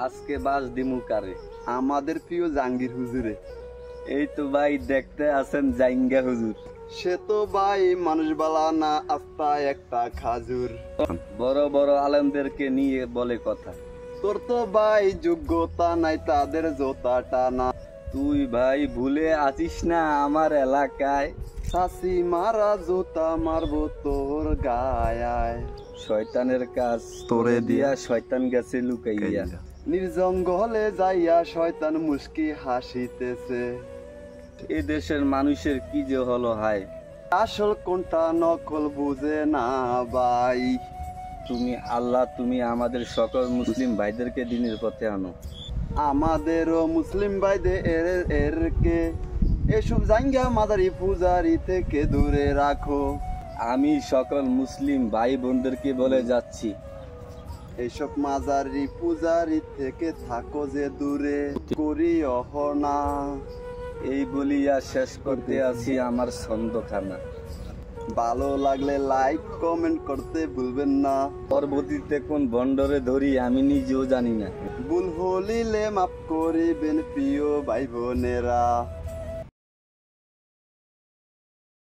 আজকে বাস দিমু কারে? আমাদের প্রিয় জাহাঙ্গীর হুজুরে। এই তো ভাই দেখতে আছেন জাইঙ্গা হুজুর। সে তো ভাই মানুষ বালা না, আস্তা একটা খাজুর। বড় বড় আলেমদেরকে নিয়ে বলে কথা। তোর তো ভাই যোগ্যতা নাই তাদের জোতাটা না। তুই ভাই ভুলে আছিস না আমার এলাকায় শাসি মারা জোতা মারবো তোর গায়ায়। শয়তানের কাজ তোরে দিয়া শয়তান গেছে লুকাইয়া। নির্জঙ্গলে যাইয়া শয়তান মুস্কি হাসিতেছে। এ দেশের মানুষের কি যে হলো হায়, আসল কোনটা নকল বুঝে না ভাই। তুমি আল্লাহ, তুমি আমাদের সকল মুসলিম ভাইদেরকে দিনের পথে আনো। আমাদেরও মুসলিম ভাইদের এরকে এসব জাঙ্গা মাদারি পূজারি থেকে দূরে রাখো। আমি সকল মুসলিম ভাই বোনদেরকে বলে যাচ্ছি, এইসব মাজারি পূজারি থেকে থাকো যে দূরে, করিও না। এই বলিয়া শেষ করতে আছি আমার ছন্দখানা। ভালো লাগলে লাইক কমেন্ট করতে ভুলবেন না। পরবর্তীতে কোন বন্ডরে ধরি আমি নিজেও জানি না। ভুল হলিলে মাফ করিবেন প্রিয় ভাই বোনেরা।